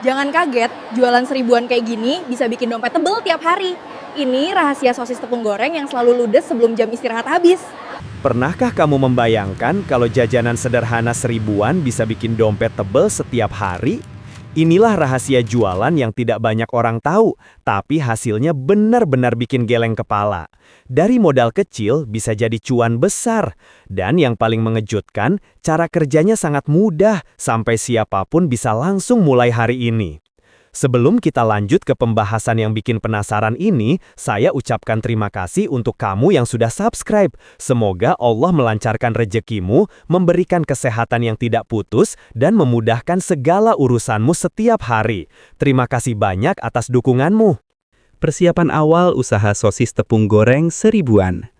Jangan kaget, jualan seribuan kayak gini bisa bikin dompet tebel tiap hari. Ini rahasia sosis tepung goreng yang selalu ludes sebelum jam istirahat habis. Pernahkah kamu membayangkan kalau jajanan sederhana seribuan bisa bikin dompet tebel setiap hari? Inilah rahasia jualan yang tidak banyak orang tahu, tapi hasilnya benar-benar bikin geleng kepala. Dari modal kecil bisa jadi cuan besar. Dan yang paling mengejutkan, cara kerjanya sangat mudah, sampai siapapun bisa langsung mulai hari ini. Sebelum kita lanjut ke pembahasan yang bikin penasaran ini, saya ucapkan terima kasih untuk kamu yang sudah subscribe. Semoga Allah melancarkan rezekimu, memberikan kesehatan yang tidak putus, dan memudahkan segala urusanmu setiap hari. Terima kasih banyak atas dukunganmu. Persiapan awal usaha sosis tepung goreng seribuan.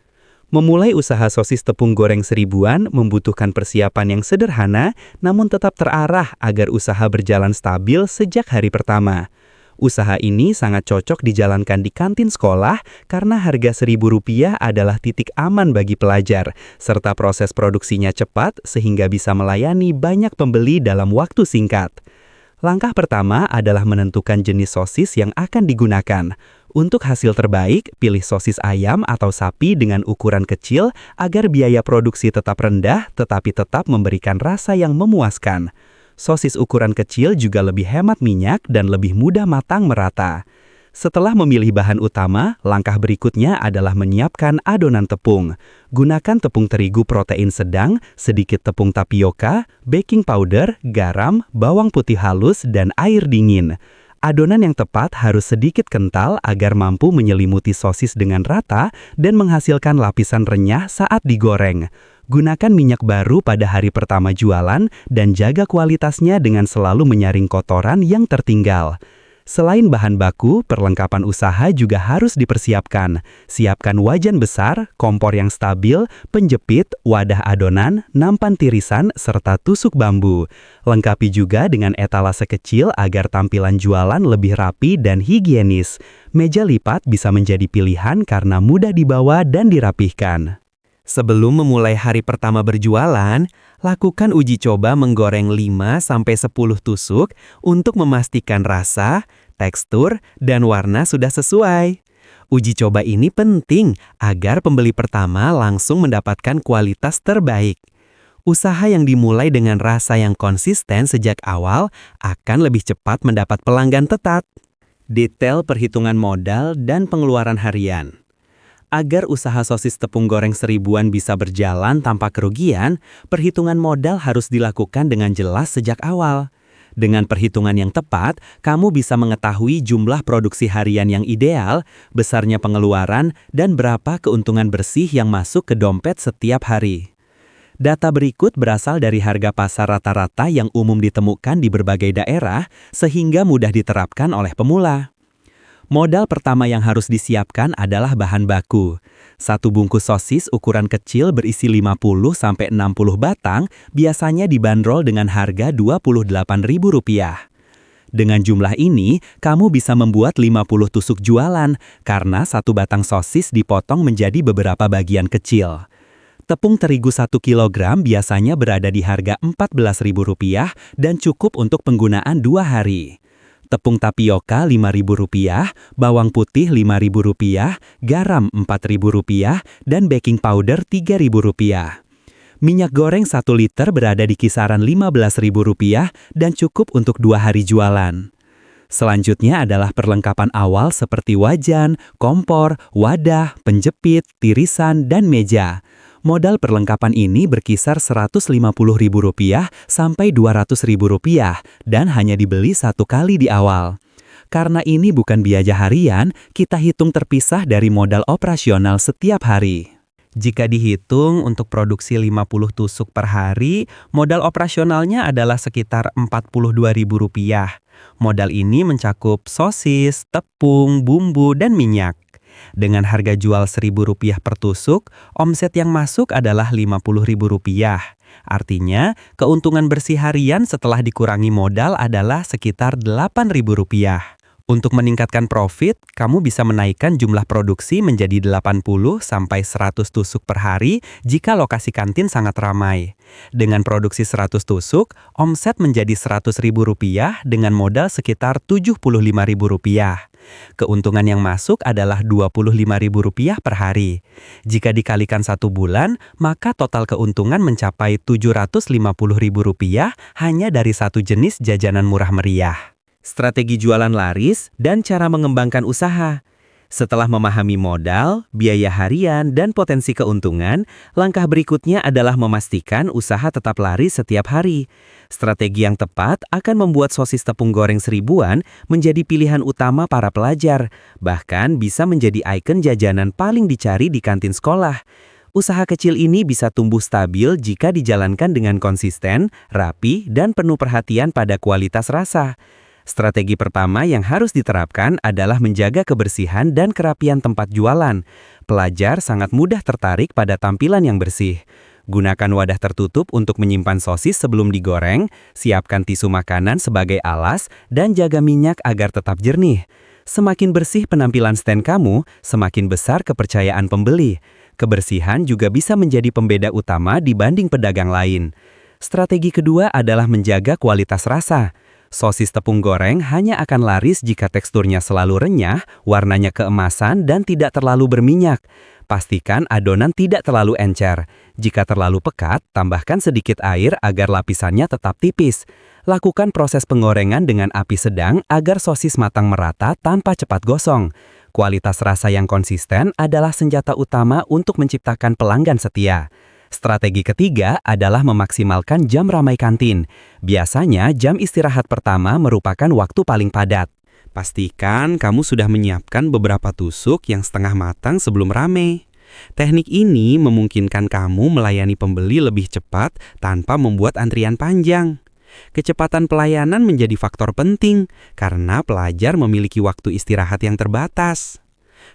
Memulai usaha sosis tepung goreng seribuan membutuhkan persiapan yang sederhana, namun tetap terarah agar usaha berjalan stabil sejak hari pertama. Usaha ini sangat cocok dijalankan di kantin sekolah karena harga Rp1.000 adalah titik aman bagi pelajar, serta proses produksinya cepat sehingga bisa melayani banyak pembeli dalam waktu singkat. Langkah pertama adalah menentukan jenis sosis yang akan digunakan. Untuk hasil terbaik, pilih sosis ayam atau sapi dengan ukuran kecil agar biaya produksi tetap rendah tetapi tetap memberikan rasa yang memuaskan. Sosis ukuran kecil juga lebih hemat minyak dan lebih mudah matang merata. Setelah memilih bahan utama, langkah berikutnya adalah menyiapkan adonan tepung. Gunakan tepung terigu protein sedang, sedikit tepung tapioka, baking powder, garam, bawang putih halus, dan air dingin. Adonan yang tepat harus sedikit kental agar mampu menyelimuti sosis dengan rata dan menghasilkan lapisan renyah saat digoreng. Gunakan minyak baru pada hari pertama jualan dan jaga kualitasnya dengan selalu menyaring kotoran yang tertinggal. Selain bahan baku, perlengkapan usaha juga harus dipersiapkan. Siapkan wajan besar, kompor yang stabil, penjepit, wadah adonan, nampan tirisan, serta tusuk bambu. Lengkapi juga dengan etalase kecil agar tampilan jualan lebih rapi dan higienis. Meja lipat bisa menjadi pilihan karena mudah dibawa dan dirapihkan. Sebelum memulai hari pertama berjualan, lakukan uji coba menggoreng 5-10 tusuk untuk memastikan rasa, tekstur, dan warna sudah sesuai. Uji coba ini penting agar pembeli pertama langsung mendapatkan kualitas terbaik. Usaha yang dimulai dengan rasa yang konsisten sejak awal akan lebih cepat mendapat pelanggan tetap. Detail perhitungan modal dan pengeluaran harian. Agar usaha sosis tepung goreng seribuan bisa berjalan tanpa kerugian, perhitungan modal harus dilakukan dengan jelas sejak awal. Dengan perhitungan yang tepat, kamu bisa mengetahui jumlah produksi harian yang ideal, besarnya pengeluaran, dan berapa keuntungan bersih yang masuk ke dompet setiap hari. Data berikut berasal dari harga pasar rata-rata yang umum ditemukan di berbagai daerah, sehingga mudah diterapkan oleh pemula. Modal pertama yang harus disiapkan adalah bahan baku. Satu bungkus sosis ukuran kecil berisi 50-60 batang biasanya dibanderol dengan harga Rp28.000. Dengan jumlah ini, kamu bisa membuat 50 tusuk jualan karena satu batang sosis dipotong menjadi beberapa bagian kecil. Tepung terigu 1 kg biasanya berada di harga Rp14.000 dan cukup untuk penggunaan 2 hari. Tepung tapioka Rp5.000, bawang putih Rp5.000, garam Rp4.000, dan baking powder Rp3.000. Minyak goreng 1 liter berada di kisaran Rp15.000 dan cukup untuk 2 hari jualan. Selanjutnya adalah perlengkapan awal seperti wajan, kompor, wadah, penjepit, tirisan, dan meja. Modal perlengkapan ini berkisar Rp150.000 sampai Rp200.000 dan hanya dibeli satu kali di awal. Karena ini bukan biaya harian, kita hitung terpisah dari modal operasional setiap hari. Jika dihitung untuk produksi 50 tusuk per hari, modal operasionalnya adalah sekitar Rp42.000. Modal ini mencakup sosis, tepung, bumbu, dan minyak. Dengan harga jual Rp1.000 per tusuk, omset yang masuk adalah Rp50.000. Artinya, keuntungan bersih harian setelah dikurangi modal adalah sekitar Rp8.000. Untuk meningkatkan profit, kamu bisa menaikkan jumlah produksi menjadi 80-100 tusuk per hari jika lokasi kantin sangat ramai. Dengan produksi 100 tusuk, omset menjadi Rp100.000 dengan modal sekitar Rp75.000. Keuntungan yang masuk adalah Rp25.000 per hari. Jika dikalikan 1 bulan, maka total keuntungan mencapai Rp750.000 hanya dari satu jenis jajanan murah meriah. Strategi jualan laris dan cara mengembangkan usaha. Setelah memahami modal, biaya harian, dan potensi keuntungan, langkah berikutnya adalah memastikan usaha tetap laris setiap hari. Strategi yang tepat akan membuat sosis tepung goreng seribuan menjadi pilihan utama para pelajar, bahkan bisa menjadi ikon jajanan paling dicari di kantin sekolah. Usaha kecil ini bisa tumbuh stabil jika dijalankan dengan konsisten, rapi, dan penuh perhatian pada kualitas rasa. Strategi pertama yang harus diterapkan adalah menjaga kebersihan dan kerapian tempat jualan. Pelajar sangat mudah tertarik pada tampilan yang bersih. Gunakan wadah tertutup untuk menyimpan sosis sebelum digoreng, siapkan tisu makanan sebagai alas, dan jaga minyak agar tetap jernih. Semakin bersih penampilan stand kamu, semakin besar kepercayaan pembeli. Kebersihan juga bisa menjadi pembeda utama dibanding pedagang lain. Strategi kedua adalah menjaga kualitas rasa. Sosis tepung goreng hanya akan laris jika teksturnya selalu renyah, warnanya keemasan, dan tidak terlalu berminyak. Pastikan adonan tidak terlalu encer. Jika terlalu pekat, tambahkan sedikit air agar lapisannya tetap tipis. Lakukan proses penggorengan dengan api sedang agar sosis matang merata tanpa cepat gosong. Kualitas rasa yang konsisten adalah senjata utama untuk menciptakan pelanggan setia. Strategi ketiga adalah memaksimalkan jam ramai kantin. Biasanya jam istirahat pertama merupakan waktu paling padat. Pastikan kamu sudah menyiapkan beberapa tusuk yang setengah matang sebelum ramai. Teknik ini memungkinkan kamu melayani pembeli lebih cepat tanpa membuat antrian panjang. Kecepatan pelayanan menjadi faktor penting karena pelajar memiliki waktu istirahat yang terbatas.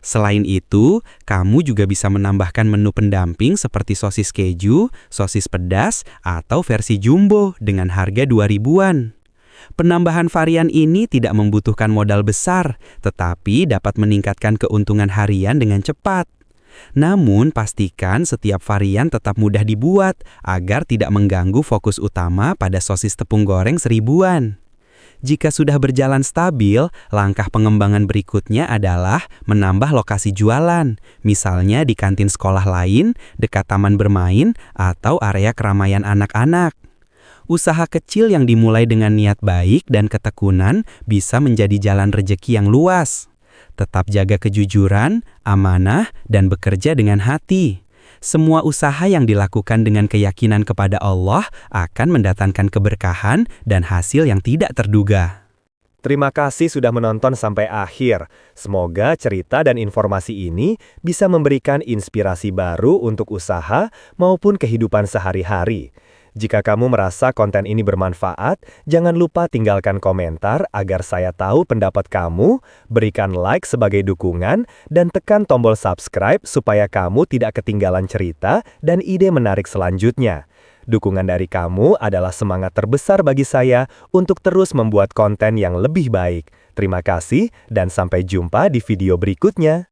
Selain itu, kamu juga bisa menambahkan menu pendamping seperti sosis keju, sosis pedas, atau versi jumbo dengan harga 2.000-an. Penambahan varian ini tidak membutuhkan modal besar, tetapi dapat meningkatkan keuntungan harian dengan cepat. Namun, pastikan setiap varian tetap mudah dibuat agar tidak mengganggu fokus utama pada sosis tepung goreng seribuan. Jika sudah berjalan stabil, langkah pengembangan berikutnya adalah menambah lokasi jualan, misalnya di kantin sekolah lain, dekat taman bermain, atau area keramaian anak-anak. Usaha kecil yang dimulai dengan niat baik dan ketekunan bisa menjadi jalan rejeki yang luas. Tetap jaga kejujuran, amanah, dan bekerja dengan hati. Semua usaha yang dilakukan dengan keyakinan kepada Allah akan mendatangkan keberkahan dan hasil yang tidak terduga. Terima kasih sudah menonton sampai akhir. Semoga cerita dan informasi ini bisa memberikan inspirasi baru untuk usaha maupun kehidupan sehari-hari. Jika kamu merasa konten ini bermanfaat, jangan lupa tinggalkan komentar agar saya tahu pendapat kamu, berikan like sebagai dukungan, dan tekan tombol subscribe supaya kamu tidak ketinggalan cerita dan ide menarik selanjutnya. Dukungan dari kamu adalah semangat terbesar bagi saya untuk terus membuat konten yang lebih baik. Terima kasih dan sampai jumpa di video berikutnya.